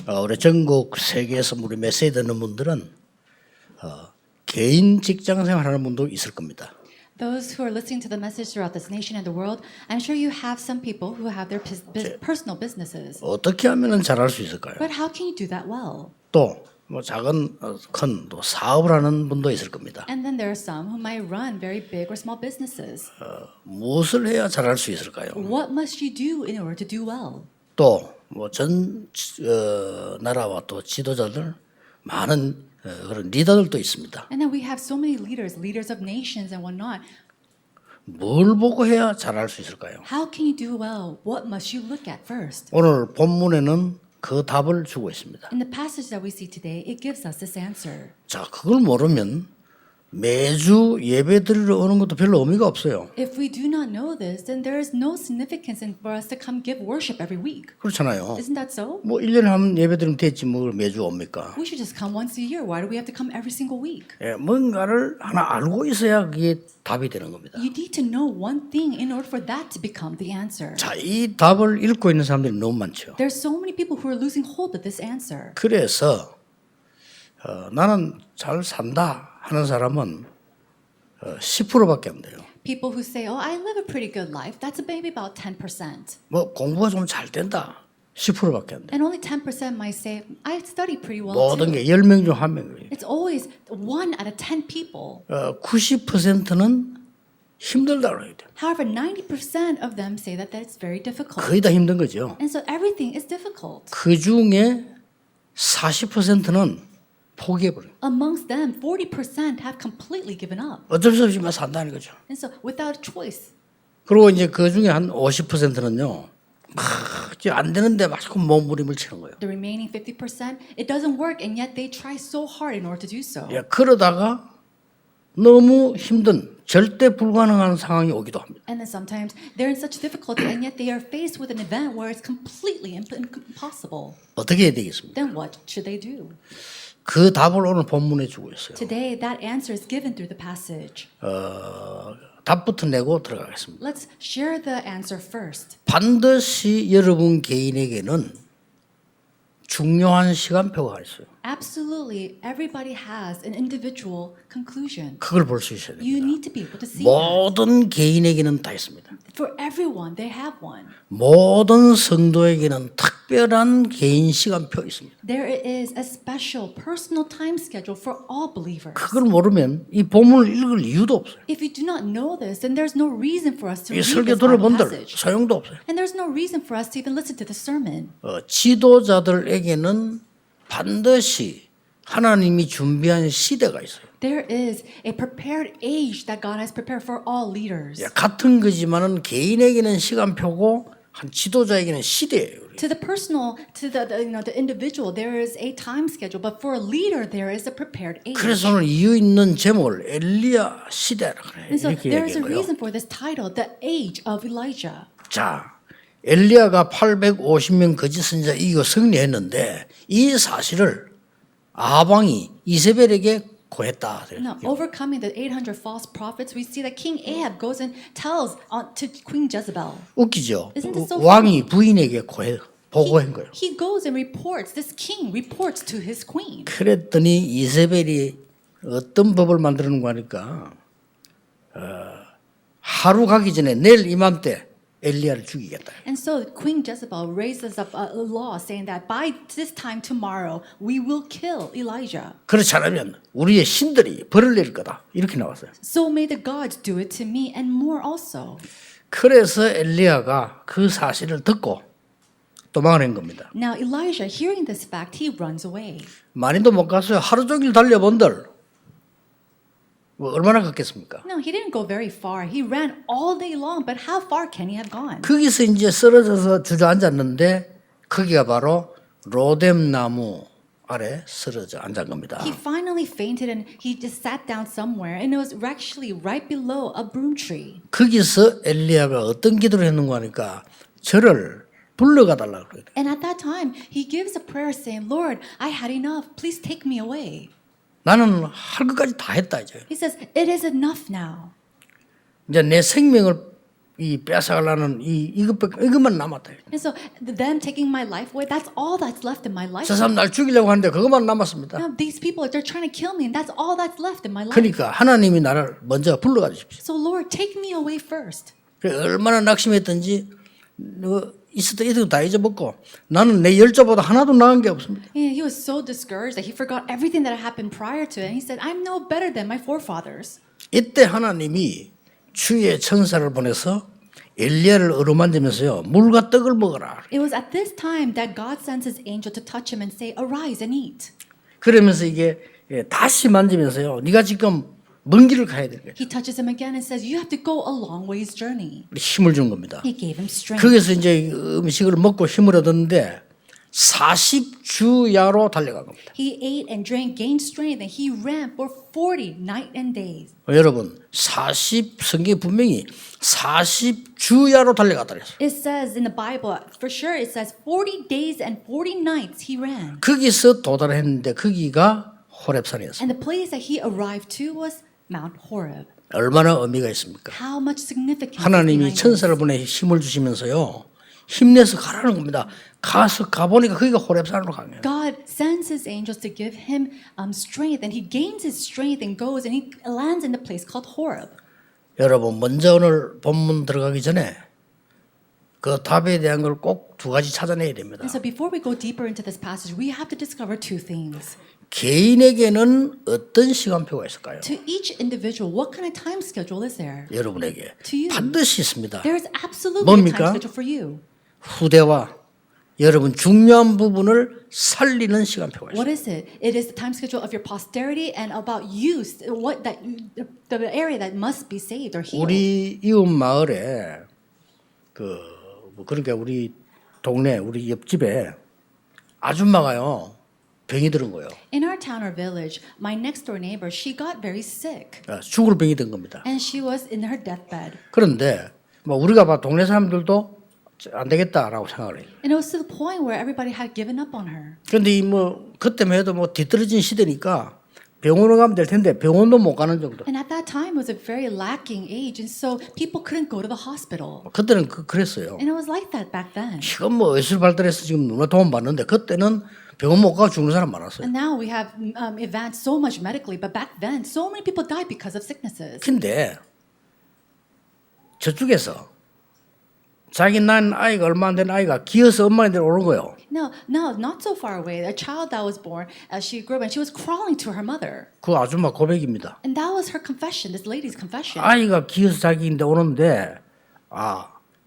우리 전국 세계에서 우리 메시지 듣는 분들은 개인 직장 생활하는 분도 있을 겁니다. Those who are listening to the message throughout this nation and the world, I'm sure you have some people who have their personal businesses. 어떻게 하면 잘할 수 있을까요? But how can you do that well? 또 뭐 작은 큰 또 사업을 하는 분도 있을 겁니다. And then there are some who might run very big or small businesses. 무엇을 해야 잘할 수 있을까요? What must you do in order to do well? 또 뭐 전 나라와 또 지도자들 많은 그런 리더들도 있습니다. And then we have so many leaders of nations and whatnot. 뭘 보고 해야 잘할 수 있을까요? How can you do well? What must you look at first? 오늘 본문에는 그 답을 주고 있습니다. In the passage that we see today, it gives us this answer. 자, 그걸 모르면 매주 예배 드리러 오는 것도 별로 의미가 없어요. If we do not know this, then there is no significance for us to come give worship every week. 그렇잖아요. Isn't that so? 뭐 1년에 한 번 예배 드리면 됐지 뭘 매주 옵니까? We should just come once a year. Why do we have to come every single week? 예, 뭔가를 하나 알고 있어야 그게 답이 되는 겁니다. You need to know one thing in order for that to become the answer. 자, 이 답을 잃고 있는 사람들이 너무 많죠. There's so many people who are losing hold of this answer. 그래서 나는 잘 산다 하는 사람은 10%밖에 안 돼요. People who say, "Oh, I live a pretty good life," that's maybe about 10%. 뭐 공부가 좀 잘 된다. 10%밖에 안 돼. And only 10% might say, "I study pretty well 모든 too." 게 10명 중 1명이에요. It's always 1 out of 10 people. 90%는 힘들다고 해야 돼요. However, 90% of them say that it's very difficult. 거의 다 힘든 거죠. And so everything is difficult. 그 중에 40%는 포기해버려요. Amongst them, 40% have completely given up. 어쩔 수 없이 막 산다는 거죠. And so without a choice. 그리고 이제 그 중에 한 50%는요. 안 되는데 자꾸 몸부림을 치는 거예요. The remaining 50%, it doesn't work and yet they try so hard in order to do so. 예, 그러다가 너무 힘든 절대 불가능한 상황이 오기도 합니다. And then sometimes they're in such difficulty and yet they are faced with an event where it's completely impossible. 어떻게 해야 되겠습니까? Then what should they do? 그 답을 오늘 본문에 주고 있어요. Today, that answer is given through the passage. 답부터 내고 들어가겠습니다. Let's share the answer first. 반드시 여러분 개인에게는 중요한 시간표가 있어요. Absolutely, everybody has an individual conclusion. 그걸 볼 수 있어야 You 됩니다. need to be able to see that. 모든 개인에게는 다 있습니다. For everyone, they have one. 모든 성도에게는 특별한 개인 시간표 있습니다. There is a special personal time schedule for all believers. 그걸 모르면 이 본문을 읽을 이유도 없어요. If you do not know this, then there's no reason for us to 이 read 설교 this Bible 들어본들 passage. 소용도 없어요. And there's no reason for us to even listen to the sermon. 지도자들에게는 반드시 하나님이 준비한 시대가 있어요. There is a prepared age that God has prepared for all leaders. 같은 거지만은 개인에게는 시간표고 한 지도자에게는 시대예요. To the personal, to the individual, there is a time schedule, but for a leader, there is a prepared age. 그래서 오늘 이유 있는 제목을 엘리야 시대라 그래요. And so 이렇게 there is a 얘기한 거예요. reason for this title, the age of Elijah. 자, 엘리야가 850명 거짓 선지자 이기고 승리했는데 이 사실을 아방이 이세벨에게 고했다. Now, overcoming the 800 false prophets, we see that King Ahab goes and tells to Queen Jezebel. 웃기죠. Isn't it so 왕이 부인에게 보고한 거예요. He goes and reports, this king reports to his queen. 그랬더니 이세벨이 어떤 법을 만드는가 하니까 하루 가기 전에 내일 이맘때 엘리야를 죽이겠다. And so Queen Jezebel raises up a law saying that by this time tomorrow we will kill Elijah. 그렇지 않으면 우리의 신들이 벌을 내릴 거다. 이렇게 나왔어요. So may the gods do it to me and more also. 그래서 엘리야가 그 사실을 듣고 도망을 한 겁니다. Now Elijah, hearing this fact, he runs away. 많이도 못 갔어요. 하루 종일 달려본들 뭐 얼마나 갔겠습니까? No, he didn't go very far. He ran all day long, but how far can he have gone? 거기서 이제 쓰러져서 주저앉았는데 거기가 바로 로뎀 나무 아래 쓰러져 앉은 겁니다. He finally fainted and he just sat down somewhere, and it was actually right below a broom tree. 거기서 엘리야가 어떤 기도를 했는가 하니까 저를 불러가 달라고 그래요. And at that time, he gives a prayer saying, "Lord, I had enough. Please take me away." 나는 할 것까지 다 했다 이제. He says, "It is enough now. 이제 내 생명을 이 뺏어가려는 이것만 남았다. And so them taking my life away, that's all that's left in my life. 저 사람 날 죽이려고 하는데 그것만 남았습니다. Now, these people, they're trying to kill me, and that's all that's left in my life. 그러니까 하나님이 나를 먼저 불러가 주십시오. So Lord, take me away first. 그래, 얼마나 낙심했던지 있었던 이도 다 잊어먹고 나는 내 열조보다 하나도 나은 게 없습니다. Yeah, he was so discouraged that he forgot everything that had happened prior to it. And he said, I'm no better than my forefathers. 이때 하나님이 주의 천사를 보내서 엘리야를 어루만지면서요 물과 떡을 먹어라. It was at this time that God sends his angel to touch him and say, arise and eat. 그러면서 이게 다시 만지면서요 네가 지금 먼 길을 가야 되는 거예요. He touches him again and says, you have to go a long ways journey. 힘을 주는 겁니다. He gave him strength. 거기서 이제 음식을 먹고 힘을 얻었는데 40주야로 달려간 겁니다. He ate and drank, gained strength, and he ran for 40 night and days. 여러분 40 성경에 분명히 40주야로 달려갔다 그랬어요. It says in the Bible, for sure, it says 40 days and 40 nights he ran. 거기서 도달했는데 거기가 호렙산이었어요. And the place that he arrived to was Mount Horeb. 얼마나 의미가 있습니까? How much significance 하나님이 behind 천사를 this. 보내 힘을 주시면서요. 힘내서 가라는 겁니다. 가보니까 거기가 호렙산으로 간 거예요. God sends his angels to give him strength, and he gains his strength and goes and he lands in the place called Horeb. 여러분 먼저 오늘 본문 들어가기 전에 그 답에 대한 걸 꼭 두 가지 찾아내야 됩니다. And so before we go deeper into this passage, we have to discover two things. 개인에게는 어떤 시간표가 있을까요? To each individual, what kind of time schedule is there? 여러분에게 To you. 반드시 있습니다. There is absolutely a 뭡니까? time schedule for you. 후대와 여러분 중요한 부분을 살리는 시간표가 있어요. What is it? It is the time schedule of your posterity and about you, what that the area that must be saved or healed. 우리 이웃 마을에 그러니까 우리 동네 우리 옆집에 아줌마가요 병이 들은 거예요. In our town or village, my next door neighbor, she got very sick, 죽을 병이 든 겁니다. and she was in her deathbed. 그런데 뭐 우리가 봐 동네 사람들도 안 되겠다라고 생각을 해요. And it was to the point where everybody had given up on her. 그런데 이 뭐 그때만 해도 뭐 뒤떨어진 시대니까 병원을 가면 될 텐데 병원도 못 가는 정도. And at that time, it was a very lacking age, and so people couldn't go to the hospital. 그때는 그랬어요. And it was like that back then. 지금 뭐 의술 발달해서 지금 누가 도움 받는데 그때는 병원 못 가고 죽는 사람 많았어요. And now we have advanced so much medically, but back then, so many people died because of sicknesses. 근데 저쪽에서 자기 낳은 아이가 얼마 안 된 아이가 기어서 엄마한테 오는 거예요. No, not so far away. A child that was born, she grew up and she was crawling to her mother. 그 아줌마 고백입니다. And that was her confession, this lady's confession. 아이가 기어서 자기인데 오는데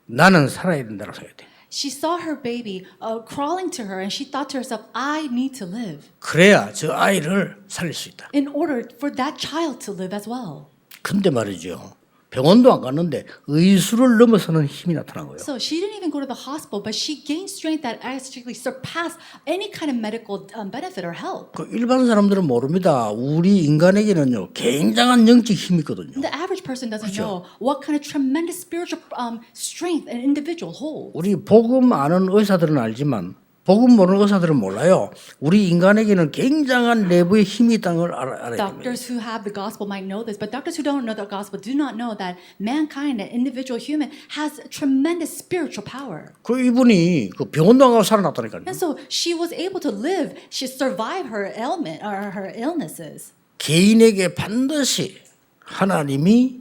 나는 살아야 된다고 생각해. She saw her baby crawling to her and she thought to herself, I need to live 그래야 저 아이를 살릴 수 있다. in order for that child to live as well. 근데 말이죠. 병원도 안 갔는데 의술을 넘어서는 힘이 나타난 거예요. So she didn't even go to the hospital, but she gained strength that actually surpassed any kind of medical benefit or help. 그 일반 사람들은 모릅니다. 우리 인간에게는요 굉장한 영적 힘이 있거든요. The average person doesn't know what kind of tremendous spiritual strength an individual holds. 우리 복음 아는 의사들은 알지만 복음 모르는 의사들은 몰라요. 우리 인간에게는 굉장한 내부의 힘이 있다는 걸 알아야 됩니다. Doctors who have the gospel might know this, but doctors who don't know the gospel do not know that mankind, an individual human, has tremendous spiritual power. 그 이분이 그 병원도 안 가고 살아났다니까요. And so she was able to live, she survived her ailment or her illnesses. 개인에게 반드시 하나님이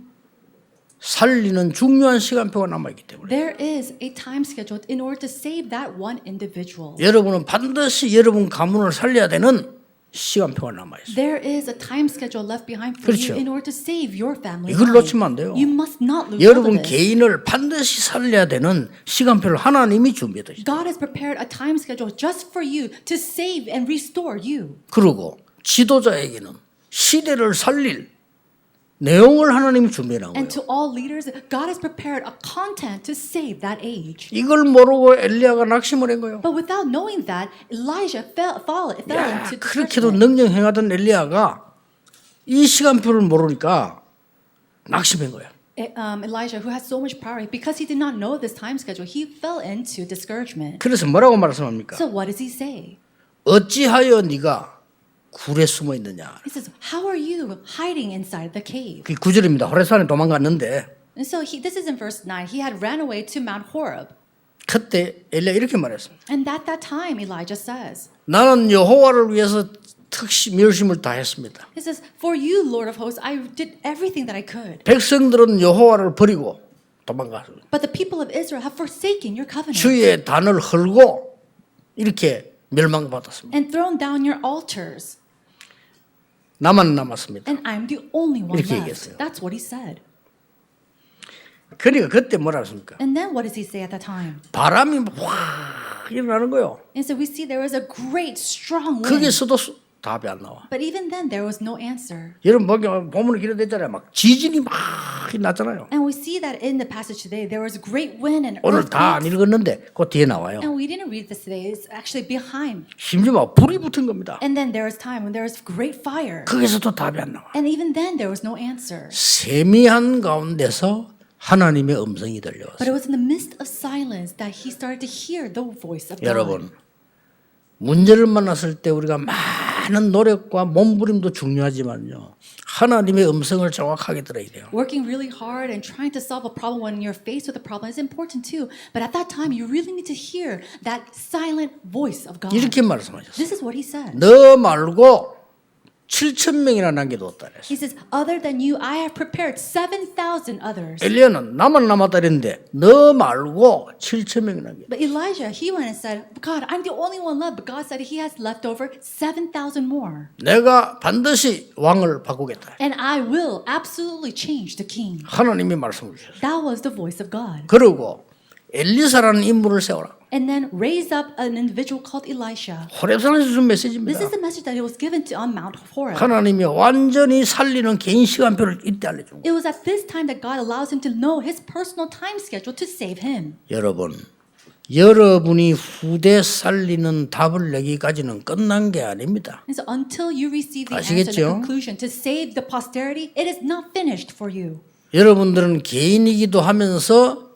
살리는 중요한 시간표가 남아있기 때문에 There is a time schedule in order to save that one individual. 여러분은 반드시 여러분 가문을 살려야 되는 시간표가 남아있어요. There is a time schedule left behind for 그렇죠. you in order to save your family. 이걸 line. 놓치면 안 돼요. You must not lose 여러분 hold of this. 개인을 반드시 살려야 되는 시간표를 하나님이 준비해 두셨어요. God has prepared a time schedule just for you to save and restore you. 그리고 지도자에게는 시대를 살릴 내용을 하나님이 준비해 놓은 거예요. And to all leaders, God has prepared a content to save that age. 이걸 모르고 엘리야가 낙심을 한 거예요. But without knowing that, Elijah fell 야, into 그렇게도 discouragement. 능력 행하던 엘리야가 이 시간표를 모르니까 낙심한 거예요. Elijah, who had so much power, because he did not know this time schedule, he fell into discouragement. 그래서 뭐라고 말씀합니까? So what does he say? 어찌하여 네가 굴에 숨어 있느냐? He says, how are you hiding inside the cave? 그 9절입니다. 호레산에 도망갔는데 And so this is in verse 9. He had ran away to Mount Horeb. 그때 엘리야 이렇게 말했습니다. And at that time, Elijah says, 나는 여호와를 위해서 열심을 다했습니다. he says, for you, Lord of hosts, I did everything that I could. 백성들은 여호와를 버리고 도망갔습니다. But the people of Israel have forsaken your covenant 주의 단을 헐고 이렇게 멸망받았습니다. and thrown down your altars. 나만 남았습니다. And I'm the only one 이렇게 left. 얘기했어요. That's what he said. 그러니까 그때 뭐라 했습니까? And then what does he say at that time? 바람이 확 일어나는 거예요. And so we see there was a great strong wind. 거기서도 답이 안 나와. But even then, there was no answer. 여러분 보면 기록됐잖아요. 막 지진이 막 났잖아요. And we see that in the passage today, there was great wind and 오늘 다 안 earthquakes. 읽었는데 그 뒤에 나와요. And we didn't read this today. It's actually behind. 심지어 막 불이 붙은 겁니다. And then there was time when there was great fire. 거기서도 답이 안 나와. And even then, there was no answer. 세미한 가운데서 하나님의 음성이 But 들려왔어요. it was in the midst of silence that he started to hear the voice of God. 여러분, 문제를 만났을 때 우리가 많은 노력과 몸부림도 중요하지만요. 하나님의 음성을 정확하게 들어야 돼요. Working really hard and trying to solve a problem when you're faced with a problem is important too. But at that time, you really need to hear that silent voice of God. 이렇게 말씀하셨어요. This is what he said. 너 말고 7,000명이나 남겨뒀다. He says, other than you, I have prepared 7,000 others. 엘리야는 나만 남았다 그랬는데 너 말고 7,000명이 남겨. But Elijah, he went and said, God, I'm the only one left. But God said he has left over 7,000 more. 내가 반드시 왕을 바꾸겠다. And I will absolutely change the king. 하나님이 말씀을 주셨어요. That was the voice of God. 그리고 엘리사라는 인물을 세워라. And then raise up an individual called Elisha. 호렙산에서 준 This 메시지입니다. is the message that it was given to on Mount Horeb. 하나님이 완전히 살리는 개인 시간표를 이때 알려준 거예요. It was at this time that God allows him to know his personal time schedule to save him. 여러분, 여러분이 후대 살리는 답을 내기까지는 끝난 게 아닙니다. And so until you receive the answer and the 아시겠죠? conclusion to save the posterity, it is not finished for you. 여러분들은 개인이기도 하면서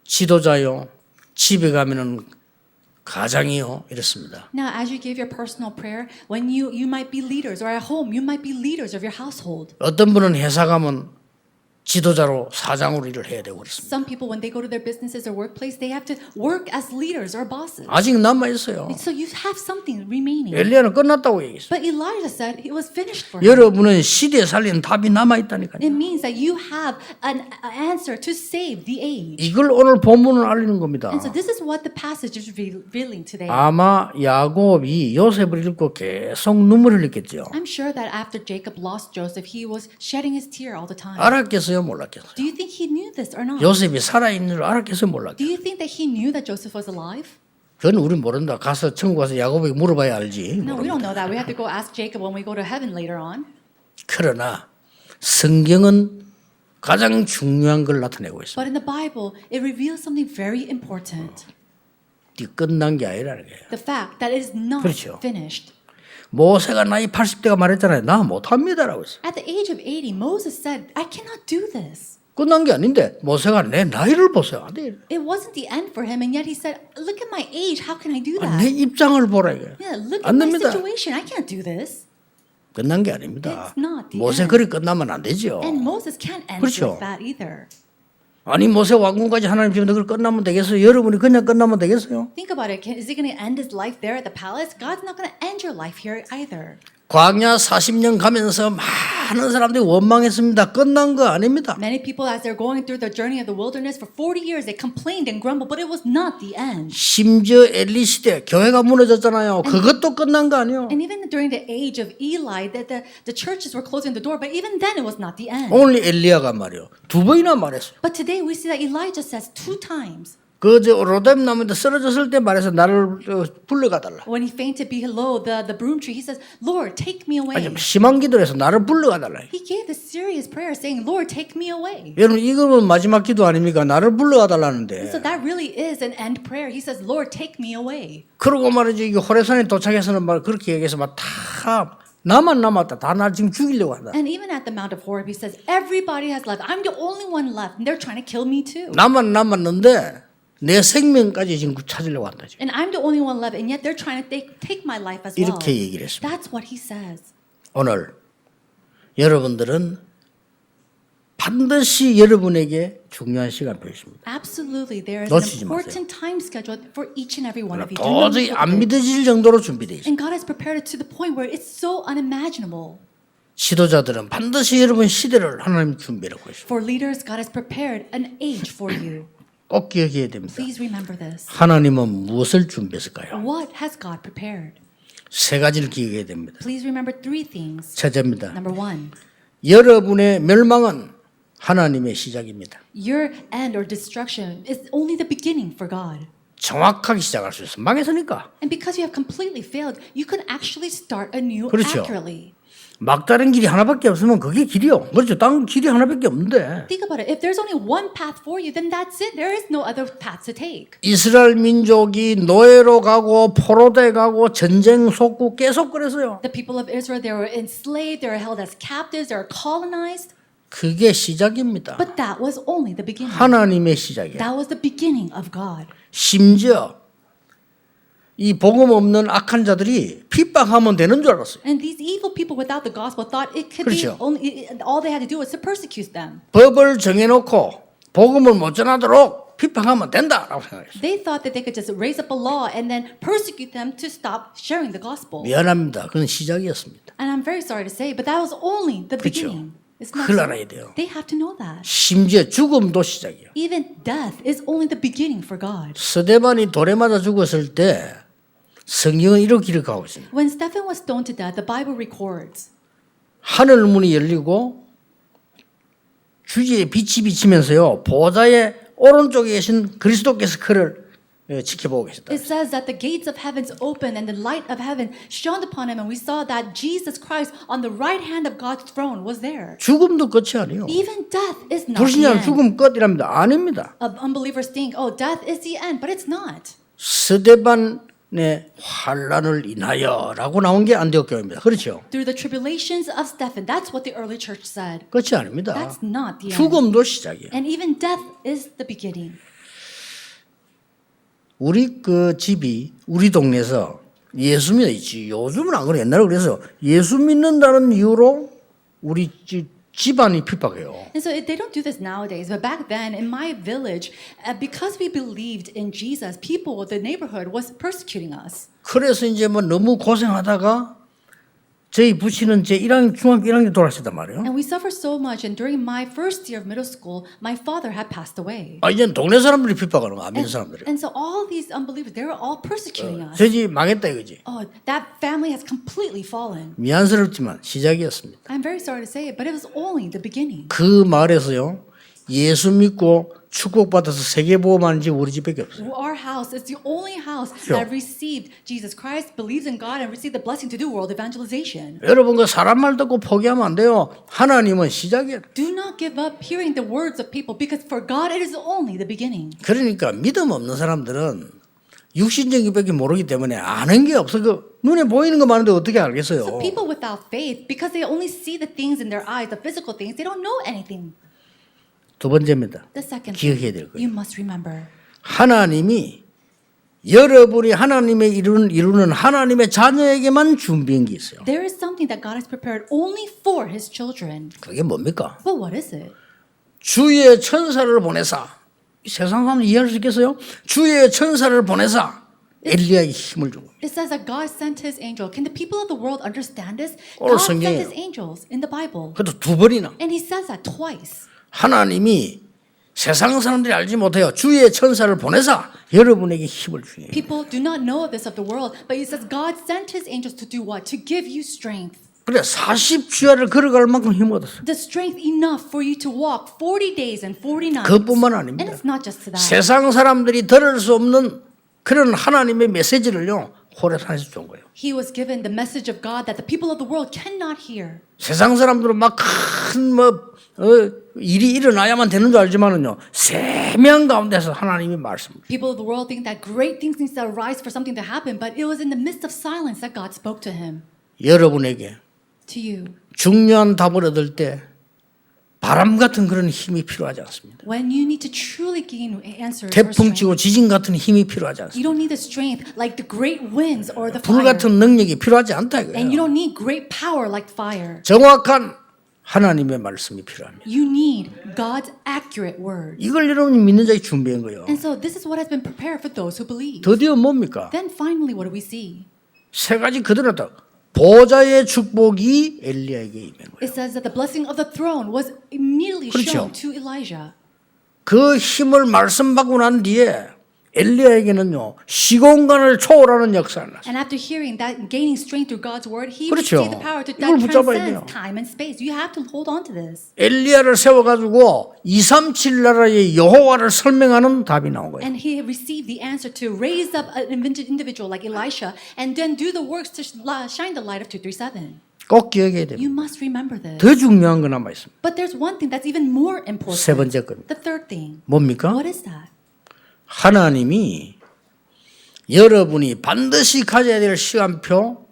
지도자요, 집에 가면은 가장이요, 이렇습니다. Now, as you give your personal prayer, when you might be leaders, or at home, you might be leaders of your household. 어떤 분은 회사 가면 지도자로 사장으로 일을 해야 되고 그렇습니다. Some people, when they go to their businesses or workplace, they have to work as leaders or bosses. 아직 남아 있어요. So you have something remaining. 엘리야는 끝났다고 얘기했어요. But Elijah said it was finished for him. 여러분은 시대에 살리는 답이 남아 있다니까요. It means that you have an answer to save the age. 이걸 오늘 본문은 알리는 겁니다. And so this is what the passage is revealing today. 아마 야곱이 요셉을 읽고 계속 눈물을 흘렸겠죠. I'm sure that after Jacob lost Joseph, he was shedding his tear all the time. 알았겠어요, 몰랐겠어요. Do you think he knew this or not? 요셉이 살아있는 줄 알았겠어요, 몰랐겠어요. Do you think that he knew that Joseph was alive? 그건 우리 모른다. 가서 천국 가서 야곱에게 물어봐야 알지. No, we 모릅니다. don't know that. We have to go ask Jacob when we go to heaven later on. 그러나 성경은 가장 중요한 걸 나타내고 있습니다. But in the Bible, it reveals something very important. 이 끝난 게 아니라는 거예요. The fact that it is not 그렇죠. finished. 모세가 나이 80대가 말했잖아요. 나 못합니다라고 했어요. At the age of 80, Moses said, I cannot do this. 끝난 게 아닌데 모세가 내 나이를 보세요. 안 돼. It wasn't the end for him, and yet he said, look at my age. How can I do 내 that? 입장을 보라 이거예요. Yeah, look at 안 my 됩니다. situation. I can't do this. 끝난 게 아닙니다. It's not the 모세 end. 그리 끝나면 안 되죠. And Moses can't end 그렇죠. like that either. 아니 모세 왕궁까지 하나님 주는데 그걸 끝나면 되겠어요? 여러분이 그냥 끝나면 되겠어요? Think about it. Is he going to end his life there at the palace? God's not going to end your life here either. 광야 40년 가면서 많은 사람들이 원망했습니다. 끝난 거 아닙니다. Many people, as they're going through the journey of the wilderness for 40 years, they complained and grumbled, but it was not the end. 심지어 엘리 시대 교회가 무너졌잖아요. 그것도 끝난 거 아니에요. And even during the age of Eli, that the churches were closing the door, but even then it was not the end. 오늘 엘리야가 말이요. 두 번이나 말했어요. But today we see that Elijah says 2 times. 그저 로뎀 나무인데 쓰러졌을 때 말해서 나를 불러가달라. When he fainted below the broom tree, he says, Lord, take me away. 아주 심한 기도를 해서 나를 불러가달라. He gave this serious prayer saying, Lord, take me away. 여러분 이거는 마지막 기도 아닙니까? 나를 불러가달라는데. So that really is an end prayer. He says, Lord, take me away. 그러고 말이지 이게 호레산에 도착해서는 말 그렇게 얘기해서 막 다 나만 남았다. 다 나 지금 죽이려고 한다. And even at the Mount of Horeb, he says, everybody has left. I'm the only one left, and they're trying to kill me too. 나만 남았는데 내 생명까지 지금 찾으려고 한다. 지금. And I'm the only one left, and yet they're trying to take my life as well. 이렇게 얘기를 했습니다. That's what he says. 오늘 여러분들은 반드시 여러분에게 중요한 시간표 있습니다. Absolutely, there is an 놓치지 important time schedule for each and every one of you. Do not 도저히 miss 안 it. 믿어질 정도로 준비되어 있습니다. And God has prepared it to the point where it's so unimaginable. 지도자들은 반드시 여러분 시대를 하나님 준비하고 있습니다. For leaders, God has prepared an age for you. 꼭 기억해야 됩니다. Please remember this. 하나님은 무엇을 준비했을까요? What has God prepared? 세 가지를 기억해야 됩니다. Please remember three things. 첫째입니다. Number one, 여러분의 멸망은 하나님의 시작입니다. your end or destruction is only the beginning for God. 정확하게 시작할 수 있어요. 망했으니까. And because you have completely failed, you can actually start anew 그렇죠. accurately. 막다른 길이 하나밖에 없으면 그게 길이요. 그렇죠. 딴 길이 하나밖에 없는데. Think about it. If there's only one path for you, then that's it. There is no other path to take. 이스라엘 민족이 노예로 가고 포로돼 가고 전쟁 속고 계속 그랬어요. The people of Israel, they were enslaved, they were held as captives, they were colonized. 그게 시작입니다. But that was only the beginning. 하나님의 시작이에요. That was the beginning of God. 심지어 이 복음 없는 악한 자들이 핍박하면 되는 줄 알았어요. And these evil people without the gospel thought it could 그렇죠. be only, all they had to do was to persecute them. 법을 정해놓고 복음을 못 전하도록 핍박하면 된다라고 생각했어요. They thought that they could just raise up a law and then persecute them to stop sharing the gospel. 미안합니다. 그건 시작이었습니다. And I'm very sorry to say, but that was only the 그렇죠. beginning. It's not 그걸 so. 알아야 돼요. They have to know that. 심지어 죽음도 시작이에요. Even death is only the beginning for God. 스데반이 돌에 맞아 죽었을 때 성경은 이렇게 기록하고 있습니다. When Stephen was stoned to death, the Bible records 하늘 문이 열리고 주지의 빛이 비치면서요. 보좌의 오른쪽에 계신 그리스도께서 그를 지켜보고 계셨다. it says that the gates of heavens opened and the light of heaven shone upon him, and we saw that Jesus Christ on the right hand of God's throne was there. 죽음도 끝이 아니에요. Even death is not the 불신자는 end. 죽음 끝이랍니다. 아닙니다. Unbelievers think, oh, death is the end, but it's not. 스데반의 환란을 인하여라고 나온 게 안디옥 교회입니다. 그렇죠? Through the tribulations of Stephen, that's what the early church said. 끝이 아닙니다. That's not the end. 죽음도 시작이에요. And even death is the beginning. 우리 그 집이 우리 동네에서 예수 믿지 요즘은 안 그래. 옛날에 그래서 예수 믿는다는 이유로 우리 집안이 핍박해요. And so they don't do this nowadays, but back then in my village, because we believed in Jesus, people, the neighborhood was persecuting us. 그래서 이제 뭐 너무 고생하다가 저희 부친은 제 1학년 중학교 1학년 돌아가셨단 말이에요. And we suffered so much, and during my first year of middle school, my father had passed away. 아 이제 동네 사람들이 핍박하는 거 안 믿는 사람들이. And so all these unbelievers, they were all persecuting us. 저희 집 망했다 이거지. Oh, that family has completely fallen. 미안스럽지만 시작이었습니다. I'm very sorry to say it, but it was only the beginning. 그 마을에서요 예수 믿고 축복받아서 세계보험하는 집 우리 집밖에 없어요. Our house is the only house 그렇죠. that received Jesus Christ, believes in God, and received the blessing to do world evangelization. 여러분 그 사람 말 듣고 포기하면 안 돼요. 하나님은 시작이에요. Do not give up hearing the words of people, because for God it is only the beginning. 그러니까 믿음 없는 사람들은 육신적인 밖에 모르기 때문에 아는 게 없어. 그 눈에 보이는 거 많은데 어떻게 알겠어요? So people without faith, because they only see the things in their eyes, the physical things, they don't know anything. 두 번째입니다. The second 기억해야 thing 될 거예요. you must remember. 하나님이 여러분이 하나님의 이루는 하나님의 자녀에게만 준비한 게 있어요. There is something that God has prepared only for His children. 그게 뭡니까? But what is it? 주의 천사를 보내사. 세상 사람들 이해할 수 있겠어요? 주의 천사를 보내사 엘리야에게 힘을 주고. It says that God sent His angel. Can the people of the world understand this? 오늘 God sent 성경이에요. His angels in the Bible. 그것도 두 번이나. And He says that twice. 하나님이 세상 사람들이 알지 못해요. 주의 천사를 보내사 여러분에게 힘을 주네요. People do not know this of the world, but He says God sent His angels to do what? To give you strength. 그래 40주야를 걸어갈 만큼 힘 얻었어요. The strength enough for you to walk 40 days and 40 nights. 그것뿐만 And 아닙니다. it's not just to that. 세상 사람들이 들을 수 없는 그런 하나님의 메시지를요. 호레산에서 준 거예요. He was given the message of God that the people of the world cannot hear. 세상 사람들은 막 큰 일이 일어나야만 되는 줄 알지만은요. 세명 가운데서 하나님이 말씀. People of the world think that great things need to arise for something to happen, but it was in the midst of silence that God spoke to him. 여러분에게 To you. 중요한 답을 얻을 때 바람 같은 그런 힘이 필요하지 않습니다. When you need to truly gain answers or 태풍 strength, 치고 지진 같은 힘이 필요하지 you 않습니다. don't need the strength like the great winds or the 불 fire. 같은 능력이 필요하지 않다 And you 이거예요. don't need great power like fire. 정확한 하나님의 말씀이 필요합니다. You need God's accurate word. 이걸 여러분이 믿는 자에게 준비한 거예요. And so this is what has been prepared for those who believe. 드디어 뭡니까? Then finally, what do we see? 세 가지 그대로 다 보좌의 축복이 엘리야에게 임한 거예요. It says that the blessing of the throne was immediately 그렇죠. shown to Elijah. 그 힘을 말씀받고 난 뒤에 엘리야에게는요 시공간을 초월하는 역사를 났어요. And after hearing that, gaining strength through God's word, he 그렇죠. received the power to 이걸 that 붙잡아야 돼요. transcends time and space. You have to hold on to this. 엘리야를 세워가지고 237 나라의 여호와를 설명하는 답이 나온 거예요. And he received the answer to raise up an individual like Elisha and then do the works to shine the light of 237. 꼭 기억해야 됩니다. You must remember this. 더 중요한 거 남아 있습니다. But there's one thing that's even more important. 세 번째 겁니다. The third thing. 뭡니까? What is that? 하나님이 여러분이 반드시 가져야 될 시간표,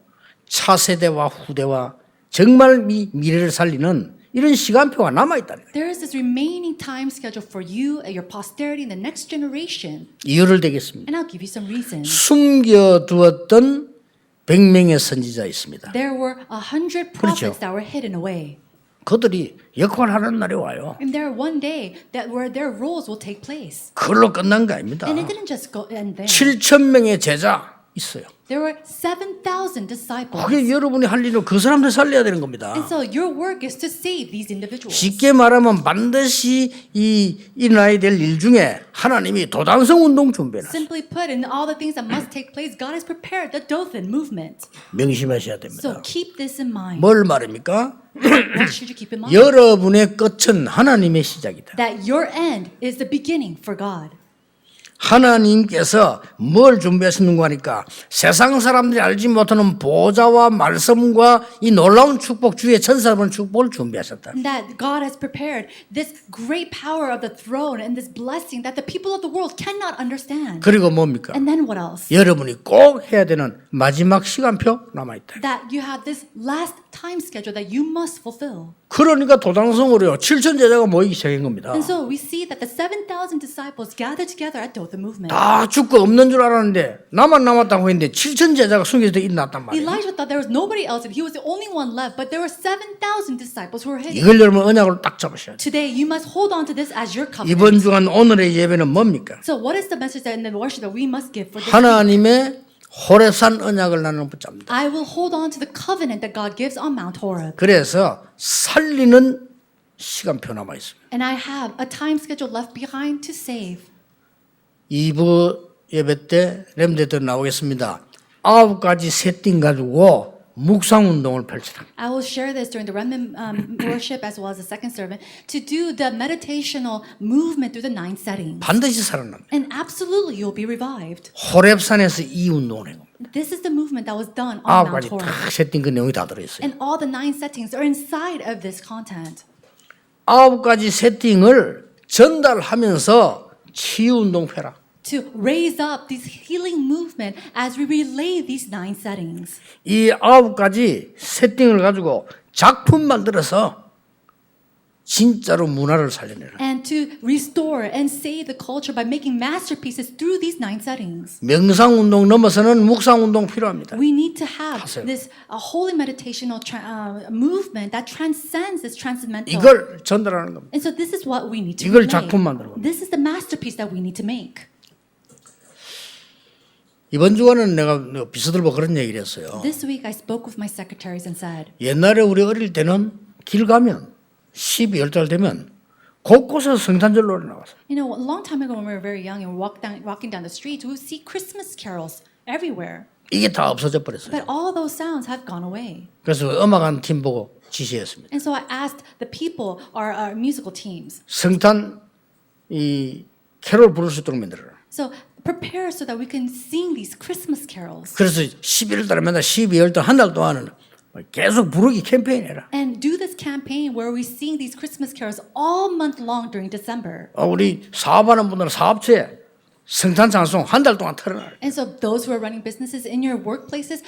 차세대와 후대와 정말 미래를 살리는 이런 시간표가 남아있다는 거예요. There is this remaining time schedule for you and your posterity and the next generation. 이유를 대겠습니다. And I'll give you some reasons. 숨겨두었던 100명의 선지자 있습니다. There were 100 prophets that were hidden away. 그들이 역할을 하는 날이 와요. And there one day that where their roles will take place. 그걸로 끝난 거 아닙니다. And it didn't just go end there. 7,000명의 제자 있어요. There were 7,000 disciples. 그게 여러분이 할 일은 그 사람들 살려야 되는 겁니다. And so your work is to save these individuals. 쉽게 말하면 반드시 일어나야 될 일 중에 하나님이 도단성 운동 준비해놨어요. Simply put, in all the things that must take place, God has prepared the Dothan movement. 명심하셔야 So 됩니다. keep this in mind. 뭘 말입니까? What should you keep in mind? 여러분의 끝은 하나님의 시작이다. That your end is the beginning for God. 하나님께서 뭘 준비하시는가 하니까 세상 사람들이 알지 못하는 보좌와 말씀과 이 놀라운 축복 주의 천사분 축복을 준비하셨다. And that God has prepared this great power of the throne and this blessing that the people of the world cannot understand. 그리고 뭡니까? And then what else? 여러분이 꼭 해야 되는 마지막 시간표 남아있다. That you have this last time schedule that you must fulfill. 그러니까 도당성으로요 7천 제자가 모이기 시작한 겁니다. And so we see that the 7,000 disciples gathered together at Dothan movement. 다 죽고 없는 줄 알았는데 나만 남았다고 했는데 7천 제자가 숨겨져 있났단 말이에요. Elijah thought there was nobody else and he was the only one left, but there were 7,000 disciples who were hidden. 이걸 여러분 언약으로 딱 잡으셔야 돼요. Today you must hold on to this as your covenant. 이번 주간 오늘의 예배는 뭡니까? So what is the message that in the worship that we must give for this? 하나님의 호렙산 언약을 나는 붙잡니다. I will hold on to the covenant that God gives on Mount Horeb. 그래서 살리는 시간표 남아 있습니다. And I have a time schedule left behind to save. 2부 예배 때 렘드들 나오겠습니다. 9가지 세팅 가지고 묵상 운동을 펼치라. I will share this during the remnant worship as well as the second sermon to do the meditational movement through the 9 settings. 반드시 살아납니다. And absolutely you'll be revived. 호렙산에서 이 운동을 한 겁니다. This is the movement that was done on Mount 9가지 Horeb. 딱 세팅 그 내용이 다 들어있어요. And all the 9 settings are inside of this content. 9가지 세팅을 전달하면서 치유 운동 해라. To raise up this healing movement as we relay these 9 settings. 이 9가지 세팅을 가지고 작품 만들어서 진짜로 문화를 살려내라. And to restore and save the culture by making masterpieces through these 9 settings. 명상 운동 넘어서는 묵상 운동 필요합니다. We need to have 하세요. this holy meditational movement that transcends this transcendental. 이걸 전달하는 겁니다. And so this is what we need to 이걸 relay. 작품 만드는 겁니다. This is the masterpiece that we need to make. 이번 주간은 내가 비서들과 그런 얘기를 했어요. This week I spoke with my secretaries and said, 옛날에 우리 어릴 때는 길 가면 12월 달 되면 곳곳에서 성탄절로 나왔어요. you know, a long time ago when we were very young and walking down the streets, we would see Christmas carols everywhere. 이게 다 없어져 버렸어요. But all those sounds have gone away. 그래서 음악한 팀 보고 지시했습니다. And so I asked the people, our musical teams, 성탄 이 캐롤 부를 수 있도록 만들어라. so prepare so that we can sing these Christmas carols. 그래서 11월 달에 맨날 12월 달 한 달 동안은 계속 부르기 캠페인 해라. And do this campaign where we sing these Christmas carols all month long during December. 우리 사업하는 분들은 사업체에 성탄 찬송 한 달 동안 틀어놔요. And so those who are running businesses in your workplaces,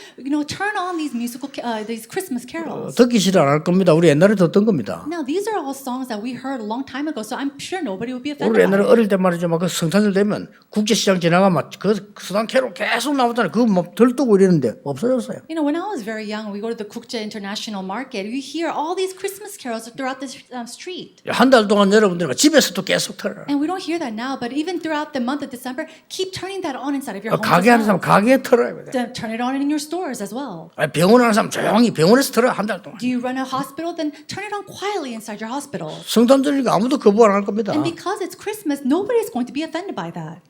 turn on these these Christmas carols. 듣기 싫어 안 할 겁니다. 우리 옛날에 듣던 겁니다. Now these are all songs that we heard a long time ago, so I'm sure nobody will be 우리 offended 옛날에 by it. 어릴 때 말이죠. 막 그 성탄절 되면 국제시장 지나가면 그 수단 캐롤 계속 나오잖아요. 그거 뭐 들뜨고 이랬는데 없어졌어요. When I was very young, we go to the Kukje International Market, you hear all these Christmas carols throughout the street. 한 달 동안 여러분들과 집에서도 계속 틀어요. And we don't hear that now, but even throughout the month of December, keep turning that on inside of your homes 가게 하는 as 사람 well. 가게에 틀어요. Turn it on in your stores as well. 병원 하는 사람 조용히 병원에서 틀어요. 한 달 동안. Do you run a hospital? Then turn it on quietly inside your hospital. 성탄절이니까 아무도 거부 안 할 겁니다. And because it's Christmas, nobody is going to be offended by that.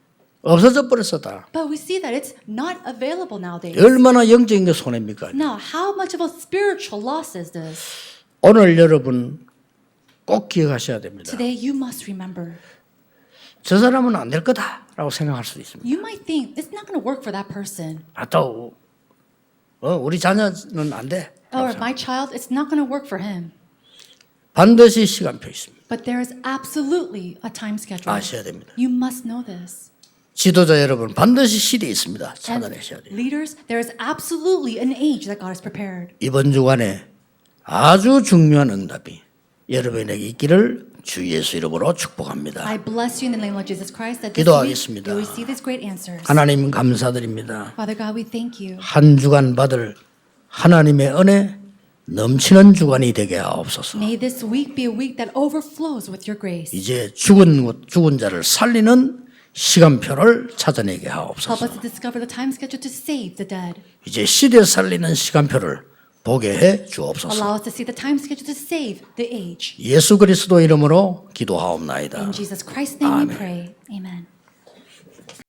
없어져 버렸어 다. But we see that it's not available nowadays. 얼마나 영적인 게 손해입니까? Now, how much of a spiritual loss is this? 오늘 여러분 꼭 기억하셔야 됩니다. Today, you must remember. 저 사람은 안 될 거다라고 생각할 수도 있습니다. You might think it's not going to work for that person. 또 우리 자녀는 안 돼. Or my child, it's not going to work for him. 반드시 시간표 있습니다. But there is absolutely a time schedule. 아셔야 됩니다. You must know this. 지도자 여러분 반드시 시리 있습니다. And 찾아내셔야 돼요. leaders, there is absolutely an age that God has prepared. 이번 주간에 아주 중요한 응답이 여러분에게 있기를 주 예수 이름으로 축복합니다. I bless you in the name of Jesus Christ that this week 기도하겠습니다. you will receive these great answers. 하나님 감사드립니다. Father God, we thank you. 한 주간 받을 하나님의 은혜 넘치는 주간이 되게 하옵소서. May this week be a week that overflows with your grace. 이제 죽은 자를 살리는 시간표를 찾아내게 Help 하옵소서. us to discover the time schedule to save the dead. 이제 시대 살리는 시간표를 보게 해 주옵소서. Allow us to see the time schedule to save the age. 예수 그리스도 이름으로 기도하옵나이다. In Jesus Christ's name we pray. Amen.